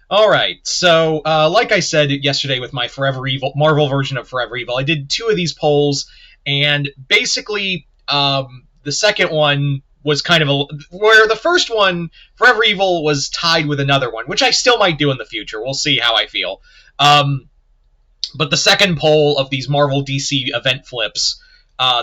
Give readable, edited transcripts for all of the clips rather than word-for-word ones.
Alright, so like I said yesterday with my Forever Evil Marvel version of Forever Evil, I did two of these polls, and basically the second one was kind of where the first one, Forever Evil, was tied with another one, which I still might do in the future. We'll see how I feel. But the second poll of these Marvel DC event flips,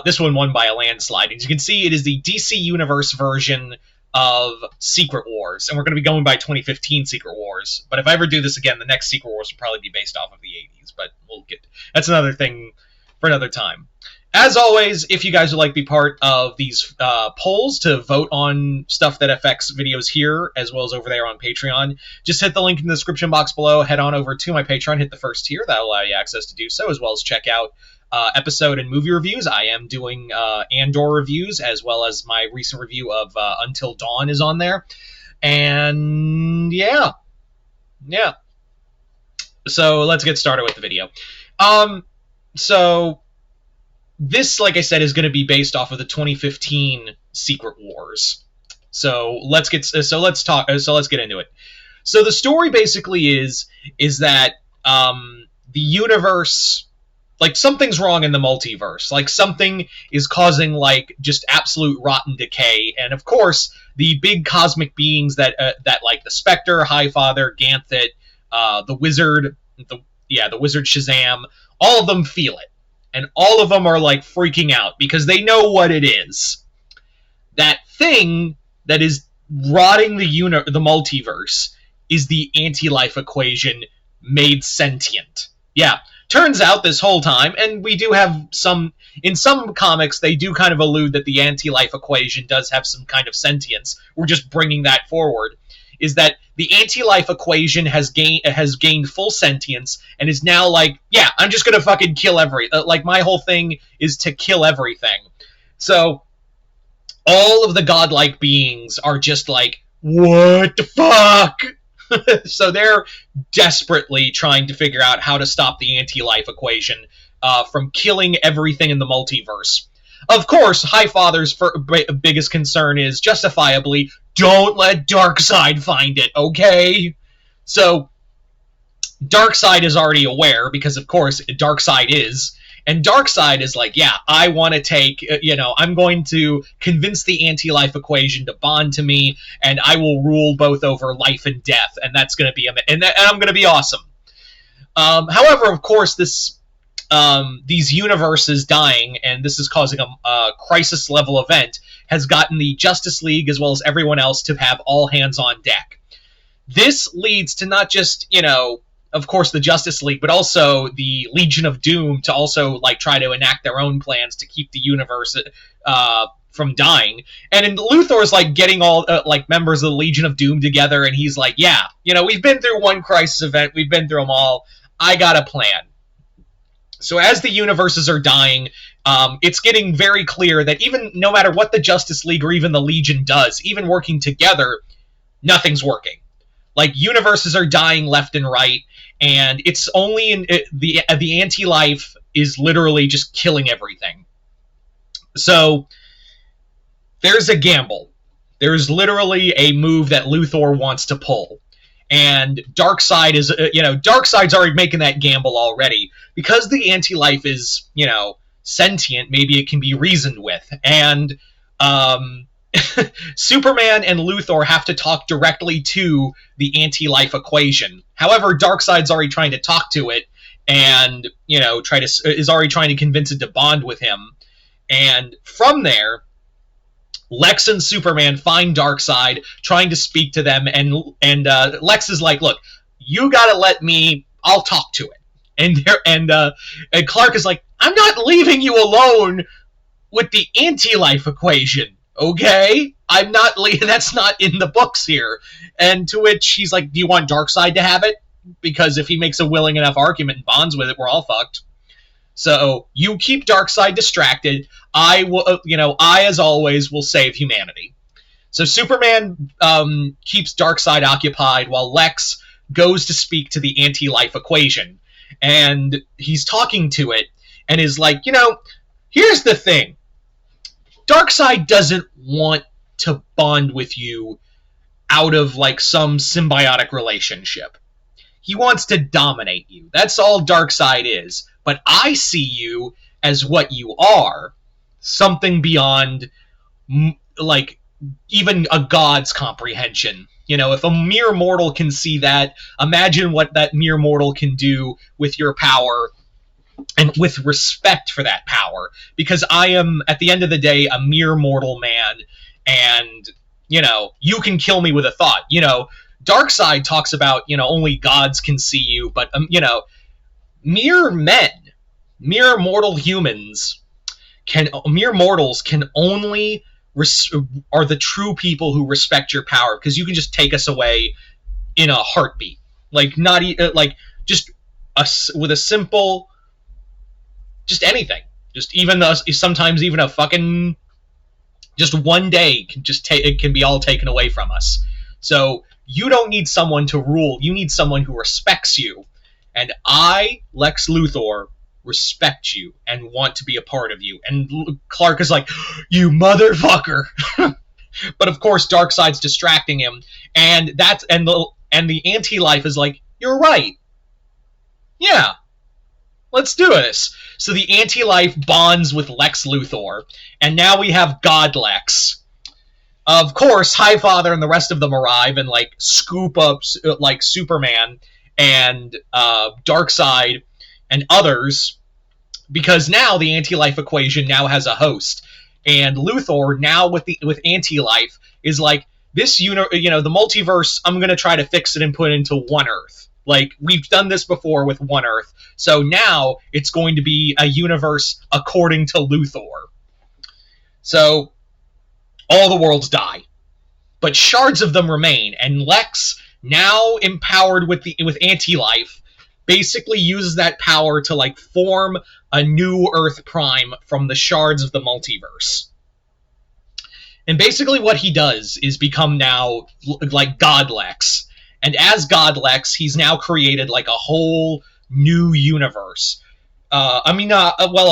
this one won by a landslide. As you can see, it is the DC Universe version of Secret Wars, and we're going to be going by 2015 Secret Wars. But if I ever do this again, the next Secret Wars will probably be based off of the 80s. But that's another thing for another time. As always, if you guys would like to be part of these polls to vote on stuff that affects videos here, as well as over there on Patreon, just hit the link in the description box below, head on over to my Patreon, hit the first tier, that'll allow you access to do so, as well as check out episode and movie reviews. I am doing Andor reviews, as well as my recent review of Until Dawn is on there. And yeah. So let's get started with the video. So this, like I said, is going to be based off of the 2015 Secret Wars. So let's get into it. So the story basically is that the universe, like, something's wrong in the multiverse. Like, something is causing, like, just absolute rotten decay. And of course, the big cosmic beings that like the Spectre, Highfather, Ganthet, the Wizard, the Wizard Shazam, all of them feel it. And all of them are, like, freaking out because they know what it is. That thing that is rotting the multiverse is the anti-life equation made sentient. Yeah, turns out this whole time, and we do have in some comics, they do kind of allude that the anti-life equation does have some kind of sentience. We're just bringing that forward. Is that the anti-life equation has gained full sentience and is now like, yeah, I'm just gonna fucking kill like, my whole thing is to kill everything. So all of the godlike beings are just like, what the fuck? So they're desperately trying to figure out how to stop the anti-life equation from killing everything in the multiverse. Of course, Highfather's biggest concern is, justifiably, don't let Darkseid find it, okay? So, Darkseid is already aware, because of course, Darkseid is, and Darkseid is like, yeah, I want to take, I'm going to convince the anti-life equation to bond to me, and I will rule both over life and death, and that's going to be, and I'm going to be awesome. However, of course, these universes dying, and this is causing a crisis-level event, has gotten the Justice League, as well as everyone else, to have all hands on deck. This leads to not just, of course, the Justice League, but also the Legion of Doom to also, like, try to enact their own plans to keep the universe from dying. And Luthor's, like, getting all, members of the Legion of Doom together, and he's like, yeah, we've been through one crisis event, we've been through them all, I got a plan. So as the universes are dying, it's getting very clear that even no matter what the Justice League or even the Legion does, even working together, nothing's working. Like, universes are dying left and right, and it's only the anti-life is literally just killing everything. So there's a gamble. There's literally a move that Luthor wants to pull. And Darkseid is, Darkseid's already making that gamble already. Because the anti-life is, sentient, maybe it can be reasoned with. And Superman and Luthor have to talk directly to the anti-life equation. However, Darkseid's already trying to talk to it, and, is already trying to convince it to bond with him. And from there, Lex and Superman find Darkseid, trying to speak to them, and Lex is like, look, you gotta let me, I'll talk to it. And Clark is like, I'm not leaving you alone with the anti-life equation, okay? That's not in the books here. And to which he's like, do you want Darkseid to have it? Because if he makes a willing enough argument and bonds with it, we're all fucked. So you keep Darkseid distracted. I will, I, as always, will save humanity. So Superman keeps Darkseid occupied while Lex goes to speak to the anti-life equation. And he's talking to it and is like, here's the thing. Darkseid doesn't want to bond with you out of, like, some symbiotic relationship. He wants to dominate you. That's all Darkseid is. But I see you as what you are, something beyond, like, even a god's comprehension. You know, if a mere mortal can see that, imagine what that mere mortal can do with your power and with respect for that power. Because I am, at the end of the day, a mere mortal man, and, you know, you can kill me with a thought. You know, Darkseid talks about, you know, only gods can see you, but, you know, mere men, mere mortal humans, mere mortals can only are the true people who respect your power, because you can just take us away in a heartbeat, like not like just with a simple, just anything, just even sometimes even a fucking just one day can just it can be all taken away from us. So you don't need someone to rule, you need someone who respects you, and I, Lex Luthor, respect you and want to be a part of you. And Clark is like, you motherfucker. But of course Darkseid's distracting him, and the anti-life is like, you're right, yeah, let's do this. So the anti-life bonds with Lex Luthor, and now we have God Lex. Of course Highfather and the rest of them arrive and like scoop up like Superman and Darkseid and others, because now the anti-life equation now has a host, and Luthor now with anti-life is like, this you know, the multiverse, I'm gonna try to fix it and put it into one Earth. Like, we've done this before with one Earth, so now it's going to be a universe according to Luthor. So all the worlds die, but shards of them remain, and Lex, now empowered with anti-life, basically uses that power to like form a new Earth Prime from the shards of the multiverse. And basically what he does is become now like God Lex. And as God Lex, he's now created like a whole new universe. A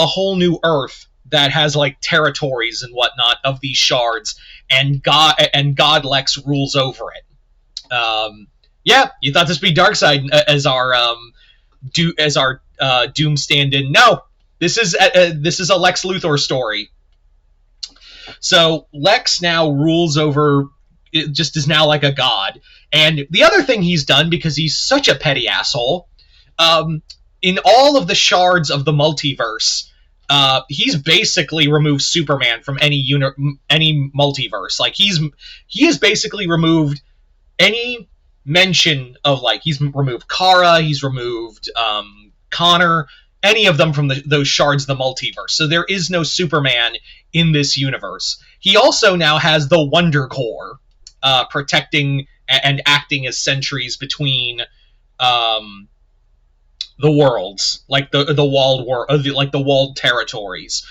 whole new Earth that has like territories and whatnot of these shards, and God Lex rules over it. Yeah, you thought this would be Darkseid as our Doom stand-in. No, this is a Lex Luthor story. So Lex now rules over, it just is now like a god. And the other thing he's done, because he's such a petty asshole, in all of the shards of the multiverse, he's basically removed Superman from any multiverse. Like, he has basically removed any mention of, like, he's removed Kara, he's removed Connor, any of them from those shards of the multiverse. So there is no Superman in this universe. He also now has the Wonder Core, protecting and acting as sentries between the worlds, like the walled like the walled territories.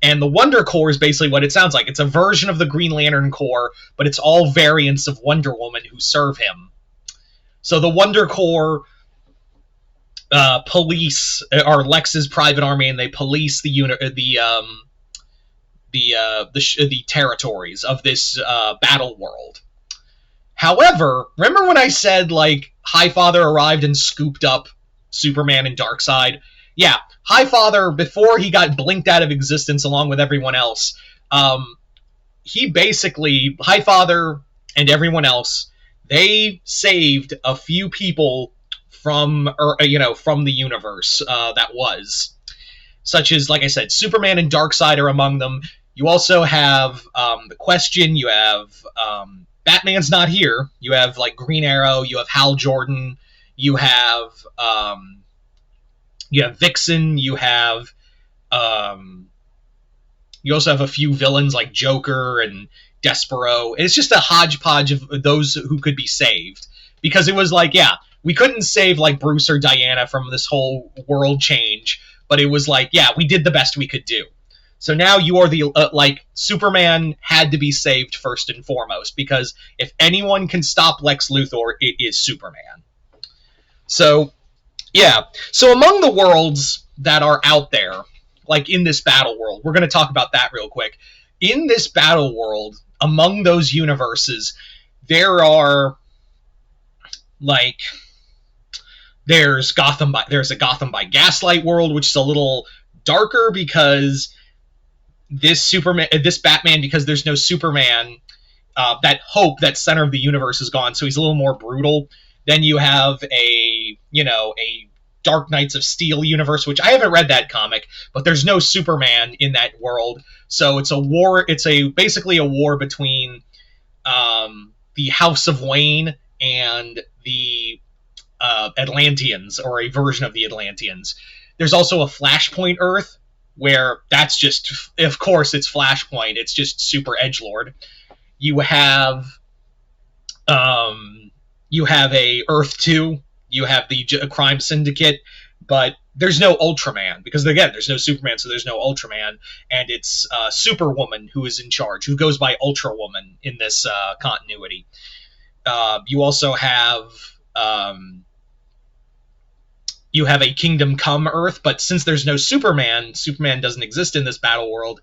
And the Wonder Core is basically what it sounds like. It's a version of the Green Lantern Corps, but it's all variants of Wonder Woman who serve him. So the Wonder Corps police are Lex's private army, and they police the territories of this battle world. However, remember when I said, like, Highfather arrived and scooped up Superman and Darkseid? Yeah, Highfather, before he got blinked out of existence along with everyone else, Highfather and everyone else, they saved a few people from the universe that was. Such as, like I said, Superman and Darkseid are among them. You also have the Question, you have Batman's not here. You have, like, Green Arrow, you have Hal Jordan, you have Vixen, you also have a few villains like Joker and Despero. It's just a hodgepodge of those who could be saved. Because it was like, yeah, we couldn't save, like, Bruce or Diana from this whole world change, but it was like, yeah, we did the best we could do. So now you are the, Superman had to be saved first and foremost, because if anyone can stop Lex Luthor, it is Superman. So, yeah. So among the worlds that are out there, like in this battle world, we're going to talk about that real quick. In this battle world, among those universes, there are, like, There's a Gotham by Gaslight world, which is a little darker because this Batman, because there's no Superman, that Hope, that center of the universe, is gone, so he's a little more brutal. Then you have a Dark Knights of Steel universe, which I haven't read that comic, but there's no Superman in that world, so it's a war. It's basically a war between the House of Wayne and the Atlanteans, or a version of the Atlanteans. There's also a Flashpoint Earth, where that's just, of course, it's Flashpoint. It's just super edgelord. You have a Earth 2. You have the Crime Syndicate, but there's no Ultraman, because again, there's no Superman, so there's no Ultraman, and it's Superwoman who is in charge, who goes by Ultra Woman in this continuity. You also have a Kingdom Come Earth, but since there's no Superman doesn't exist in this battle world.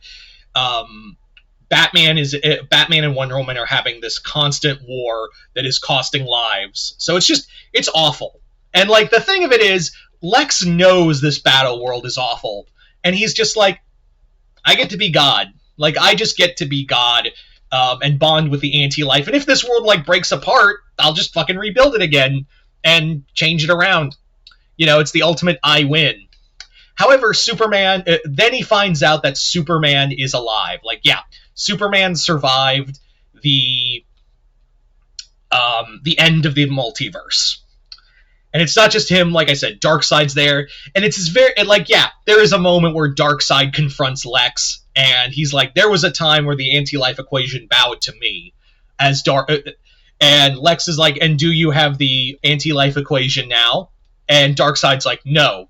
Batman and Wonder Woman are having this constant war that is costing lives. So it's awful. And like, the thing of it is, Lex knows this battle world is awful, and he's just like, I get to be God. Like, I just get to be God, and bond with the anti-life. And if this world like breaks apart, I'll just fucking rebuild it again and change it around. It's the ultimate I win. However, Superman, then he finds out that Superman is alive. Like, yeah, Superman survived the end of the multiverse. And it's not just him, like I said, Darkseid's there, and it's there is a moment where Darkseid confronts Lex, and he's like, there was a time where the anti-life equation bowed to me, and Lex is like, and do you have the anti-life equation now? And Darkseid's like, no,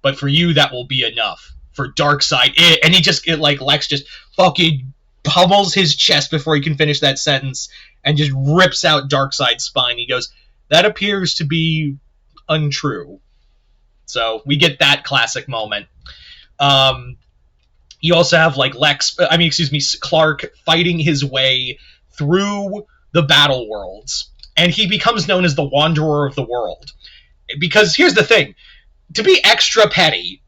but for you that will be enough. For Darkseid, and Lex just fucking pummels his chest before he can finish that sentence, and just rips out Darkseid's spine. He goes, that appears to be untrue. So we get that classic moment. You also have Clark fighting his way through the battle worlds, and he becomes known as the Wanderer of the World. Because here's the thing, to be extra petty,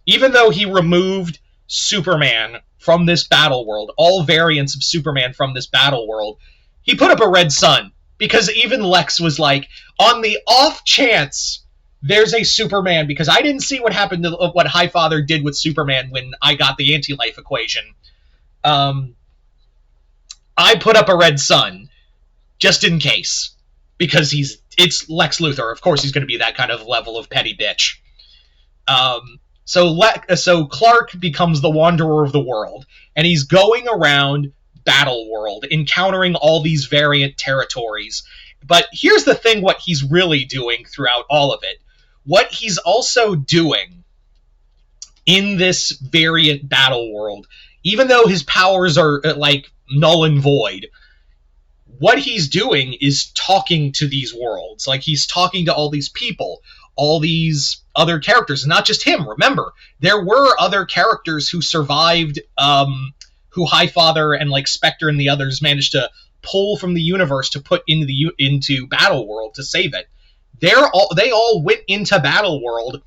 even though he removed Superman from this battle world, all variants of Superman from this battle world, he put up a red sun. Because even Lex was like, on the off chance there's a Superman, because I didn't see what happened to what Highfather did with Superman when I got the anti-life equation. I put up a red sun, just in case. Because it's Lex Luthor. Of course he's going to be that kind of level of petty bitch. So Clark becomes the Wanderer of the World, and he's going around battle world, encountering all these variant territories. But here's the thing, what he's really doing throughout all of it. What he's also doing in this variant battle world, even though his powers are like null and void, what he's doing is talking to these worlds. Like, he's talking to all these people, all these other characters, not just him. Remember, there were other characters who survived, who Highfather and like Spectre and the others managed to pull from the universe to put into Battle World to save it. They all went into Battle World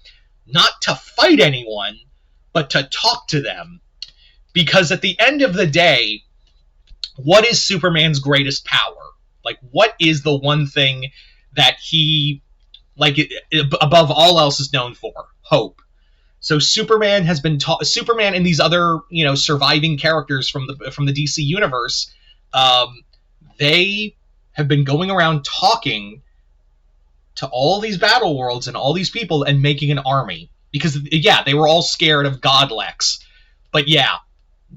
not to fight anyone, but to talk to them. Because at the end of the day, what is Superman's greatest power? Like, what is the one thing that he, like, above all else is known for? Hope. So Superman has been Superman and these other, surviving characters from the DC universe, they have been going around talking to all these battle worlds and all these people and making an army. Because, yeah, they were all scared of God Lex. But yeah,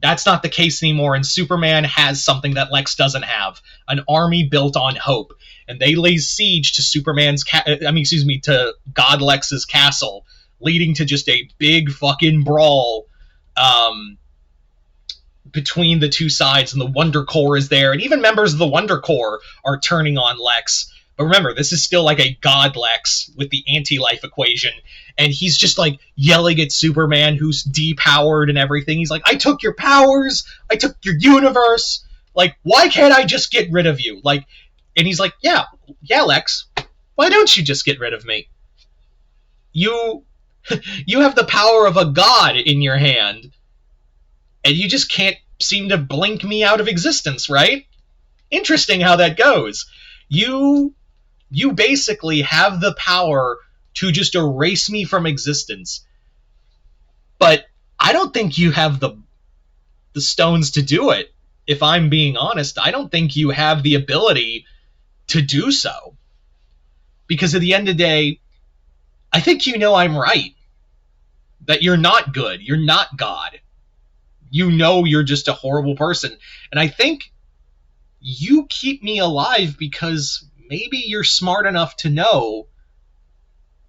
that's not the case anymore, and Superman has something that Lex doesn't have. An army built on hope. And they lay siege to to God Lex's castle, leading to just a big fucking brawl between the two sides, and the Wonder Corps is there, and even members of the Wonder Corps are turning on Lex. But remember, this is still like a God Lex with the anti-life equation, and he's just like yelling at Superman, who's depowered and everything. He's like, I took your powers, I took your universe, like, why can't I just get rid of you? Like, and he's like, yeah, Lex, Why don't you just get rid of me? You you have the power of a god in your hand, and you just can't seem to blink me out of existence, right? Interesting how that goes. You basically have the power to just erase me from existence. But I don't think you have the stones to do it. If I'm being honest, I don't think you have the ability to do so. Because at the end of the day, I think you know I'm right. That you're not good. You're not God. You know you're just a horrible person. And I think you keep me alive because maybe you're smart enough to know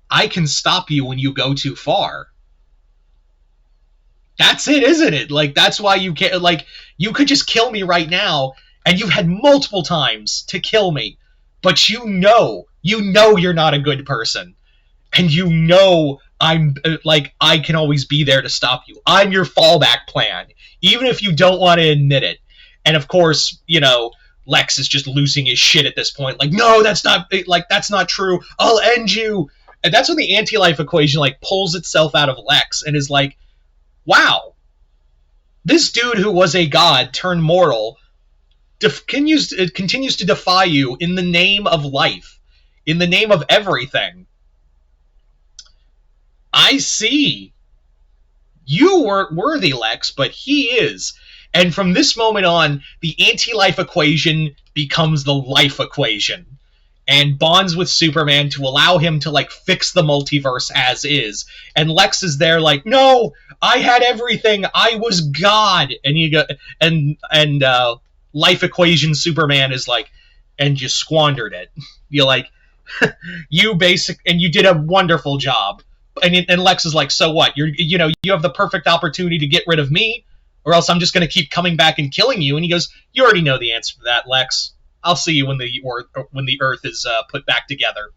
I can stop you when you go too far. That's it, isn't it? Like, that's why you can't, like, you could just kill me right now, and you've had multiple times to kill me, but you know you're not a good person. And you know I'm, like, I can always be there to stop you. I'm your fallback plan, even if you don't want to admit it. And of course, you know, Lex is just losing his shit at this point. Like, no, that's not true. I'll end you. And that's when the anti-life equation, like, pulls itself out of Lex and is like, wow, this dude who was a god turned mortal continues to defy you in the name of life, in the name of everything. I see. You weren't worthy, Lex, but he is. And from this moment on, the anti-life equation becomes the life equation and bonds with Superman to allow him to, like, fix the multiverse as is. And Lex is there like, no, I had everything. I was God. And you go, and life equation Superman is like, and you squandered it. You're like, you did a wonderful job. And Lex is like, so what? You have the perfect opportunity to get rid of me, or else I'm just going to keep coming back and killing you. And he goes, you already know the answer to that, Lex. I'll see you when the Earth is put back together.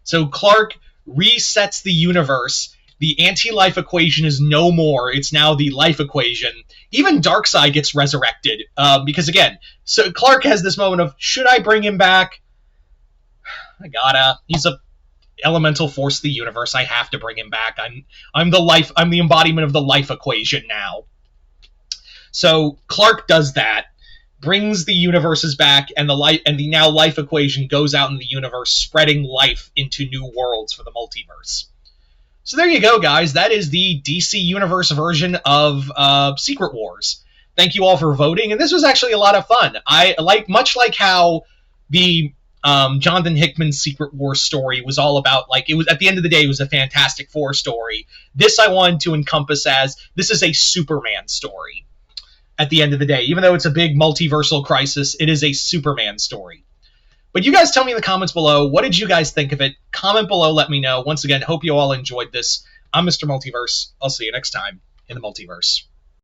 So Clark resets the universe. The anti-life equation is no more. It's now the life equation. Even Darkseid gets resurrected because, again, so Clark has this moment of, should I bring him back? I gotta. He's a elemental force of the universe. I have to bring him back. I'm the embodiment of the life equation now. So Clark does that. Brings the universes back, and the now life equation goes out in the universe, spreading life into new worlds for the multiverse. So there you go, guys. That is the DC Universe version of Secret Wars. Thank you all for voting, and this was actually a lot of fun. Much like how the Jonathan Hickman's Secret Wars story was all about, like, it was, at the end of the day, it was a Fantastic Four story. This I wanted to encompass as, this is a Superman story. At the end of the day, even though it's a big multiversal crisis, it is a Superman story. But you guys tell me in the comments below, what did you guys think of it? Comment below, let me know. Once again, hope you all enjoyed this. I'm Mr. Multiverse. I'll see you next time in the multiverse.